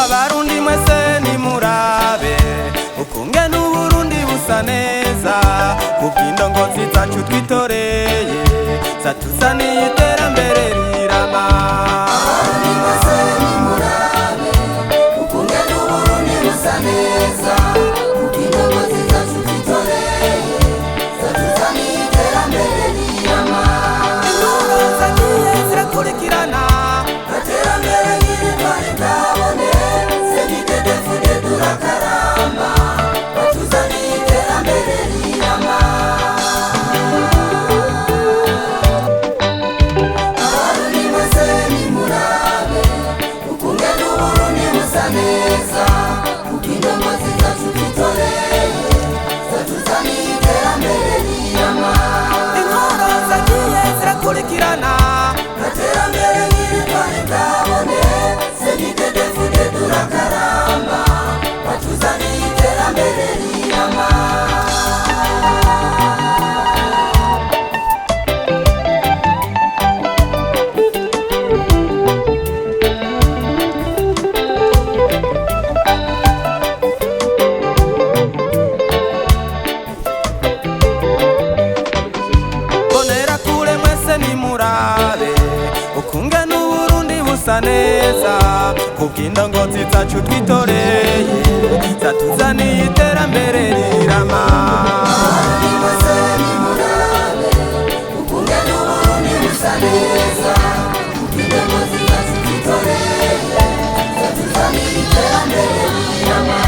Abarundi mwese nimurabe ukungene Uburundi busa neza, kubw'indongozi zacu twitoreye zatuzaniye iterambere rirama. Abarundi mwese nimurabe ukungene Uburundi busa neza, kubw'indongozi zacu twitoreye zatuzaniye iterambere rirama. Inkuru zagiye zirakurikirana, iterambere nk'iri twari bwabone, CNDD-FDD turakaramba, batuzaniye iterambere rirama. Abarundi mwese nimurabe ukungene Uburundi busa neza, kubw'indongozi zacu twitoreye zatuzaniye iterambere rirama. inkuru zagiye zirakurikirana, iterambere nk'iri twari bwabone, CNDD-FDD turakaramba, batuzaniye iterambere rirama. bonera kure mwese nimurabe ukungene Uburundi busa neza, kubw'indongozi zacu twitoreye zatuzaniye iterambere rirama. Abarundi mwese nimurabe ukungene Uburundi busa neza, kubw'indongozi zacu twitoreye zatuzaniye iterambere rirama.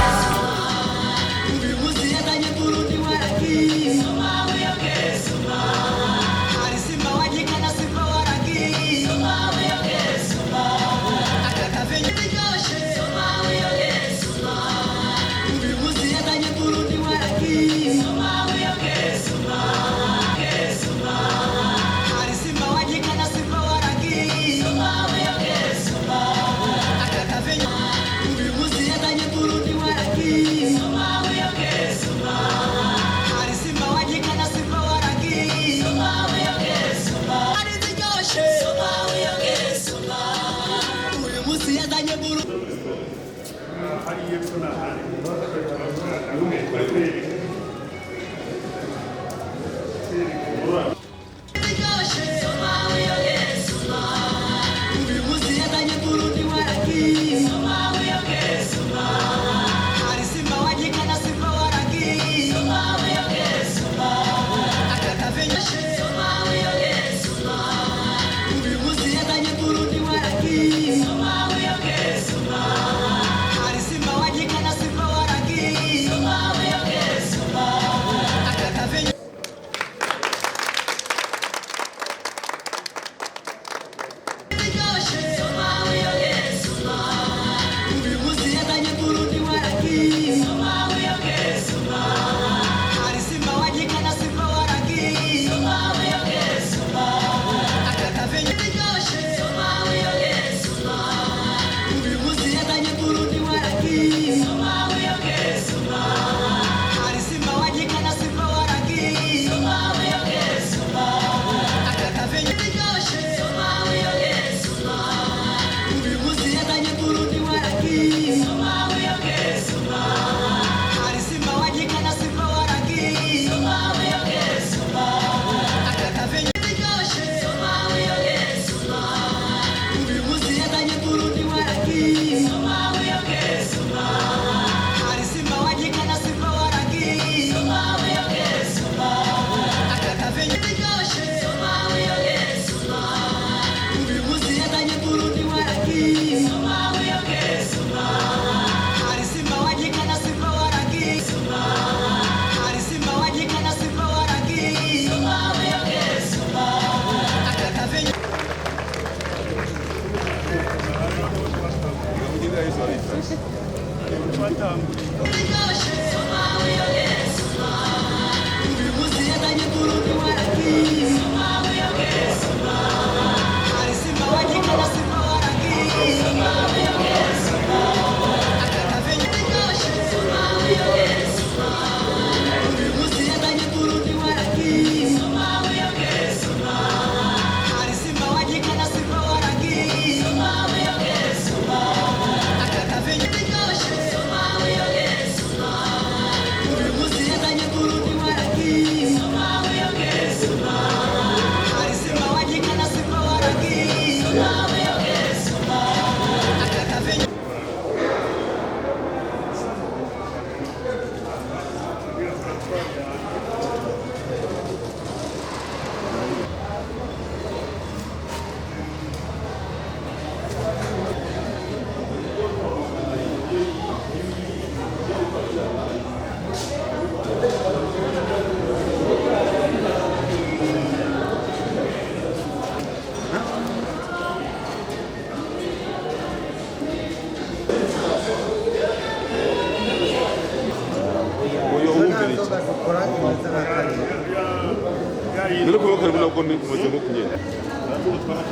rero kuba karibu nabwo ni kumaze nko kunyera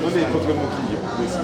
none ikozwe mu kiyo mbese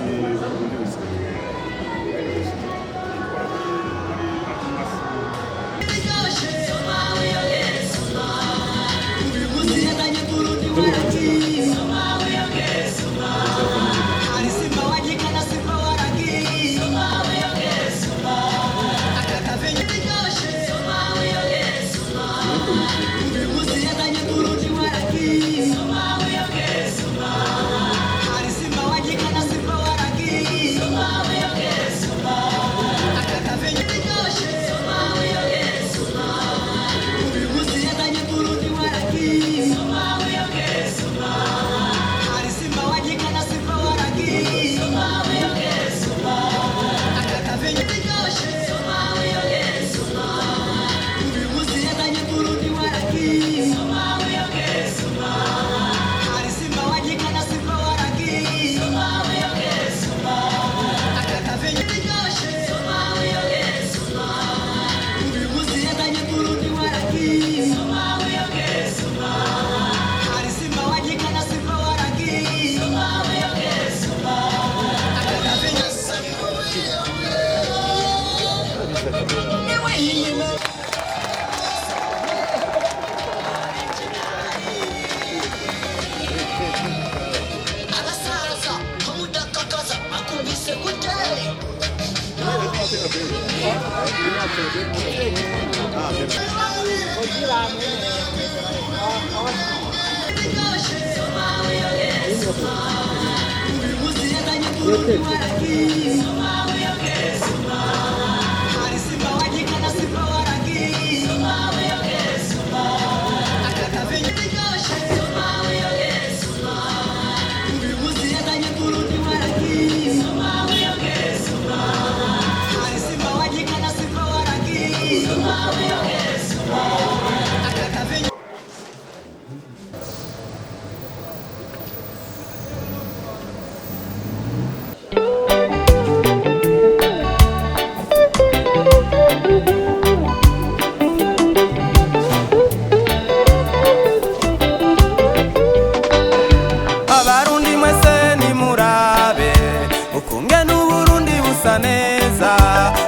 ubundi busa neza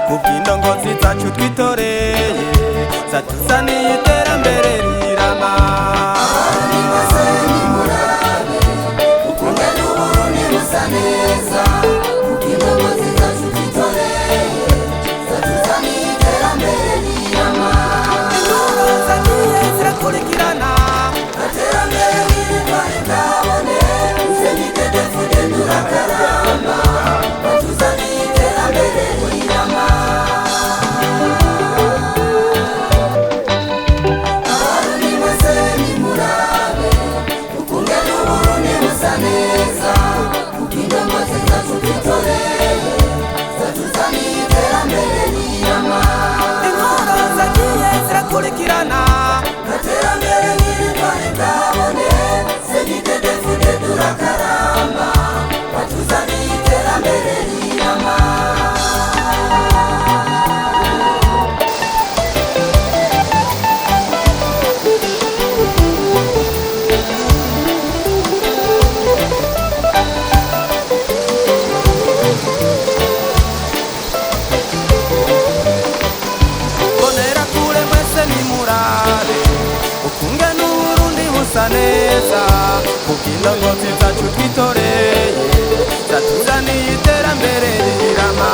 kubw'indongozi zacu twitoreye zatuzaniye iterambere rirama abandi bose nimurabe ukunge n'uburundi busa neza kubw'indongozi zacu twitoreye zatuzaniye iterambere rirama inkuru zagiye zirakurikirana iterambere riri twari ndabone zenitedefude turakaramba batuzaniye iterambere rirama abarundi bose nimurabe ukunge n'uburundi busa neza kubw'indongozi zacu twitoreye zatuzaniye iterambere rirama inkuru zagiye zirakurikirana iterambere riri twari ndabone zenitedefude turakaramba batuzaniye iterambere rirama bonera kure mwese nimurabe ukunge n'uburundi busa neza kubw'indongozi zacu twitoreye zatuzaniye iterambere rirama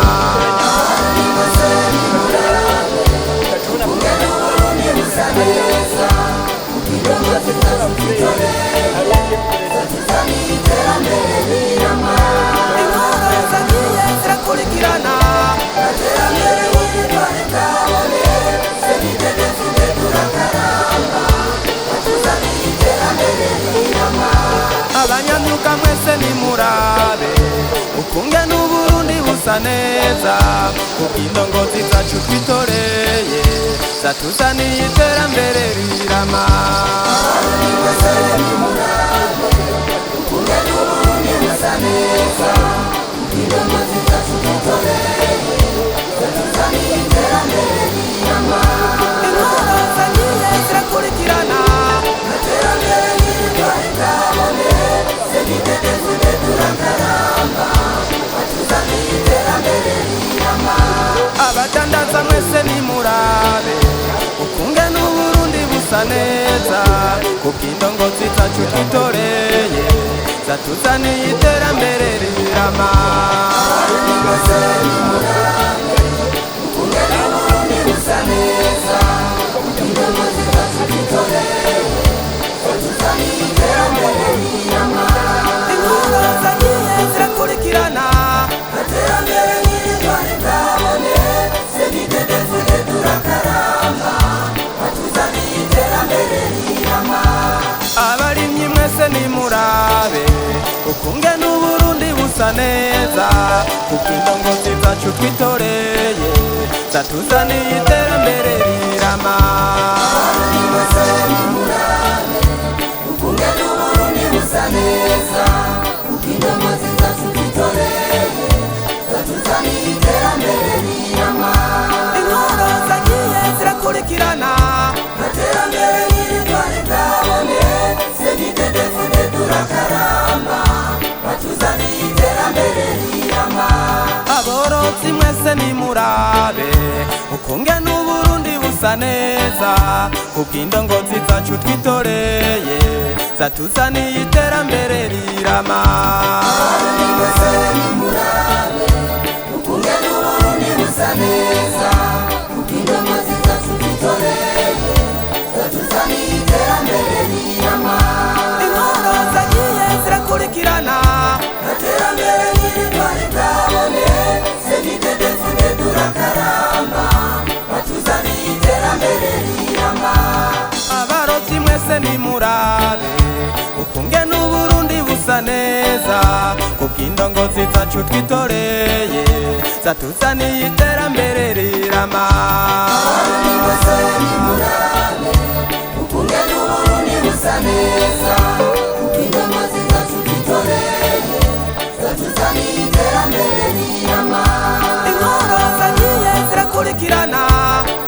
abandi bose nimurabe ukunge n'uburundi busa neza kubw'indongozi zacu twitoreye zatuzaniye iterambere rirama inkuru zagiye zirakurikirana iterambere riri twari ndabone zenitedefude turakaramba batuzaniye iterambere rirama abanyamyuka mwese nimurabe ukunge n'uburundi busa neza kubw'indongozi zacu twitoreye zatuzaniye iterambere rirama abandi bose nimurabe ukunge n'uburundi busa neza kubw'indongozi zacu twitoreye zatuzaniye iterambere rirama inkuru zagiye zirakurikirana iterambere riri twari abadandaza mwese nimurabe ukunge n'Uburundi busa neza kubw'indongozi zacu twitoreye zatuzaniye iterambere rirama abarundi bose nimurabe ukunge n'Uburundi busa neza kubw'indongozi zacu twitoreye zatuzaniye iterambere rirama inkuru zagiye zirakurikirana aterambere nyir'intwari bwabone senidedefude turakaramba batuzaniye iterambere rirama abarimyi mwese nimurabe ukunge n'Uburundi busa neza kubw'indongozi zacu twitoreye zatuzaniye iterambere rirama abarundi bose nimurabe ukunge n'Uburundi busa neza kubw'indongozi zacu twitoreye zatuzaniye iterambere rirama inkuru zagiye zirakurikirana aterambere nyir'intwari bwabone senidedefude turakaramba batuzaniye iterambere rirama aborozi mwese nimurabe ukunge n'Uburundi busa neza kubw'indongozi zacu twitoreye zatuzaniye iterambere rirama abarundi bose nimurabe ukunge n'Uburundi busa neza kubw'indongozi zacu twitoreye zatuzaniye iterambere rirama inkuru zagiye zirakurikirana aterambere nyir'intwari bwabone senidedefude turakaramba batuzaniye iterambere rirama abarovyi mwese nimurabe ukunge n'Uburundi busa neza kubw'indongozi zacu twitoreye zatuzaniye iterambere rirama abarundi bose nimurabe ukunge n'Uburundi busa neza kubw'indongozi zacu twitoreye zatuzaniye iterambere rirama inkuru zagiye zirakurikirana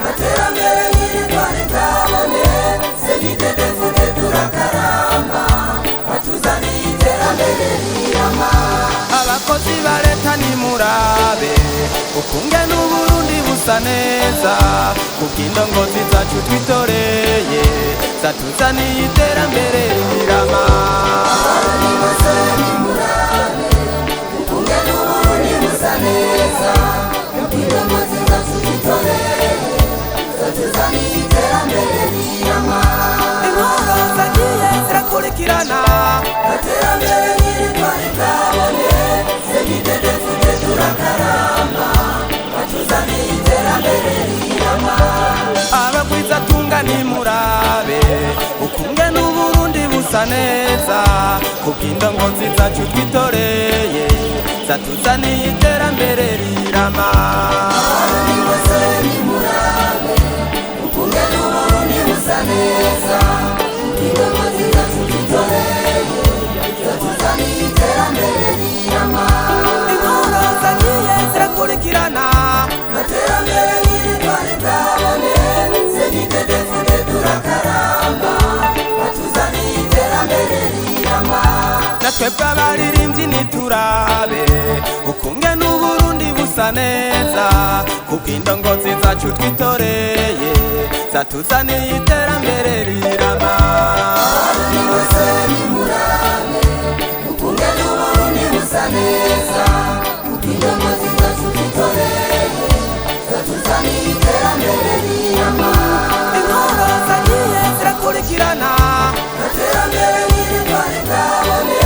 aterambere nyir'intwari bwabone senidedefude turakaramba batuzaniye iterambere rirama abakozi ba leta nimurabe ukunge n'Uburundi busa neza kubw'indongozi zacu twitoreye zatuzaniye iterambere rirama abarundi bose nimurabe ukunge n'Uburundi busa neza kubw'indongozi zacu twitoreye zatuzaniye iterambere rirama inkuru zagiye zirakurikirana aterambere nyir'intwari bwabone senidedefude turakaramba batuzaniye iterambere rirama abagwizatunga nimurabe ukunge n'Uburundi busa neza kubw'indongozi zacu twitoreye zatuzaniye iterambere rirama abarundi bose nimurabe ukunge n'Uburundi busa neza kubw'indongozi zacu twitoreye zatuzaniye iterambere rirama inkuru zagiye zirakurikirana aterambere nyir'intwari bwabone senidedefude turakaramba batuzaniye iterambere rirama natwebwe abaririmbyi niturabe ukunge n'Uburundi busa neza kubw'indongozi zacu twitoreye zatuzaniye iterambere rirama abarundi bose nimurabe ukunge n'Uburundi busa neza kubw'indongozi zacu twitoreye zatuzaniye iterambere rirama inkuru zagiye zirakurikirana aterambere nyir'intwari bwabone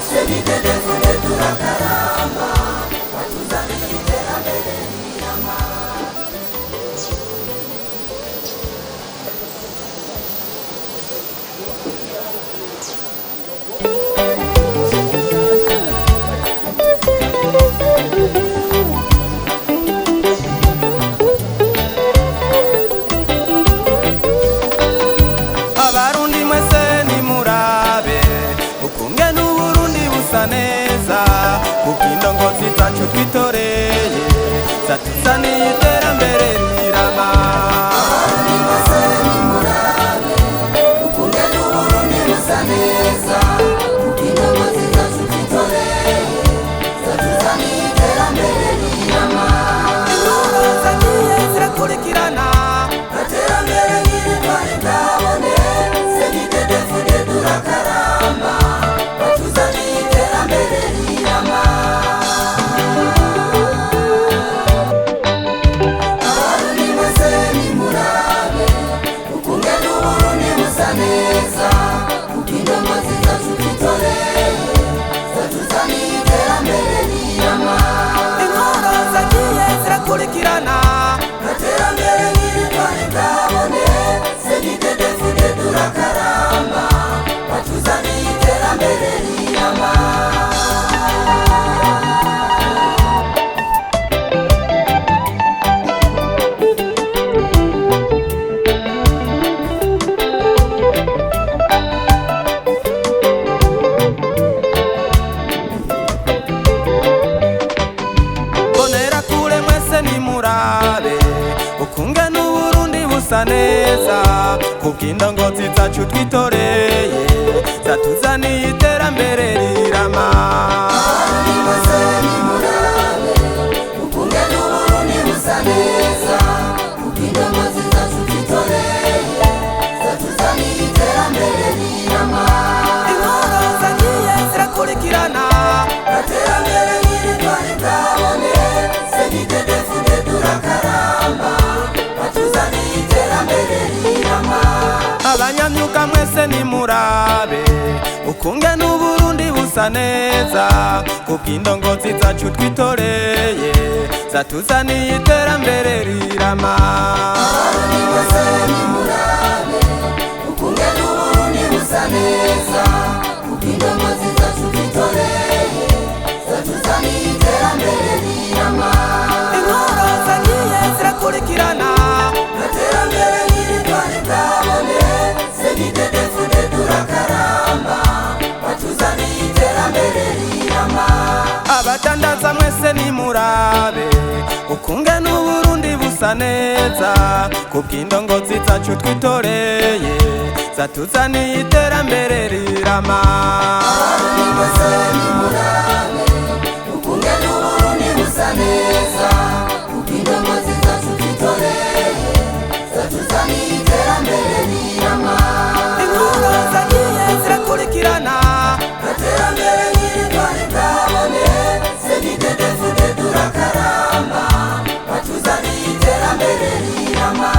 senidedefude turakaramba batuzaniye iterambere rirama. busa neza kubw'indongozi zacu twitoreye zatuzaniye iterambere rirama. Abarundi bose nimurabe ukunge n'Uburundi busa neza kubw'indongozi zacu twitoreye zatuzaniye iterambere rirama. Inkuru zagiye zirakurikirana Iterambere nyir'intwari ndabone senidedefune turakaramba batuzaniye iterambere rirama. abanyamyuga mwese nimurabe ukunge n'Uburundi busa neza kubw'indongozi zacu twitoreye zatuzaniye iterambere rirama. Abarundi bose nimurabe ukunge n'Uburundi busa neza kubw'indongozi zacu twitoreye zatuzaniye iterambere rirama. Inkuru zagiye zirakurikirana Iterambere nyir'intwari ndabone senidedefune turakaramba batuzaniye iterambere rirama. abadandaza mwese nimurabe ukunge n'Uburundi busa neza kubw'indongozi zacu twitoreye zatuzaniye iterambere rirama. Abarundi bose nimurabe ukunge n'Uburundi busa neza kubw'indongozi zacu twitoreye zatuzaniye iterambere rirama. Inkuru zagiye zirakurikirana Iterambere nyir'intwari ndabone senidedefune turakaramba batuzaniye iterambere rirama.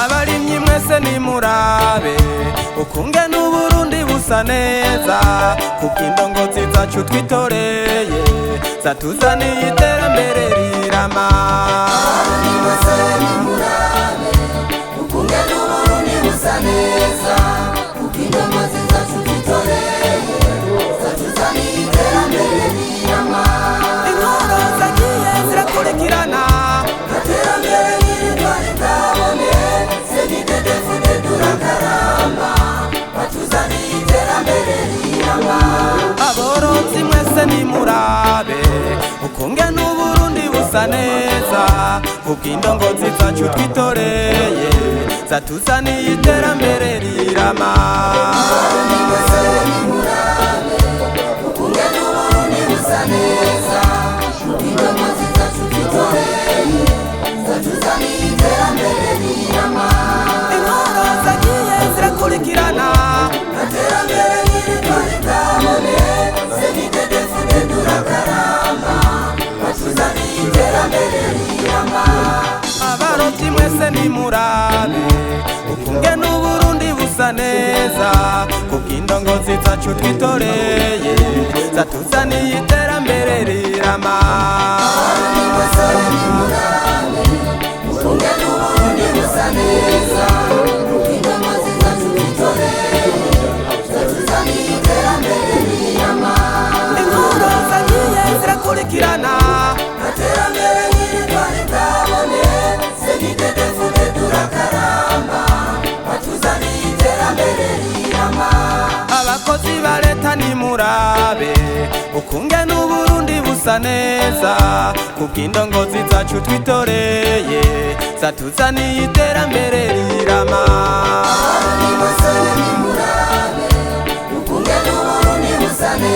abarimyi mwese nimurabe ukunge n'Uburundi busa neza kubw'indongozi zacu twitoreye zatuzaniye iterambere rirama. Abarundi bose nimurabe ukunge n'Uburundi busa neza kubw'indongozi zacu twitoreye zatuzaniye iterambere rirama. Inkuru zagiye zirakurikirana Iterambere nyir'intwari ndabone senidedefune turakaramba batuzaniye iterambere rirama. aborozi mwese nimurabe ukunge n'Uburundi busa neza kubw'indongozi zacu twitoreye zatuzaniye iterambere rirama. Abarundi bose nimurabe ukunge n'Uburundi busa neza kubw'indongozi zacu twitoreye zatuzaniye iterambere rirama. Inkuru zagiye zirakurikirana Iterambere nyir'intwari ndabone senidedefune turakaramba batuzaniye iterambere rirama. abarobyi mwese nimurabe ukunge n'Uburundi busa neza kubw'indongozi zacu twitoreye zatuzaniye iterambere rirama. Abarundi bose nimurabe ukunge n'Uburundi busa neza kubw'indongozi zacu twitoreye zatuzaniye iterambere rirama. Inkuru zagiye zirakurikirana Iterambere nyir'intwari ndabone senidedefune turakaramba batuzaniye iterambere rirama. abakozi ba leta nimurabe ukunge n'Uburundi busa neza kubw'indongozi zacu twitoreye zatuzaniye iterambere rirama.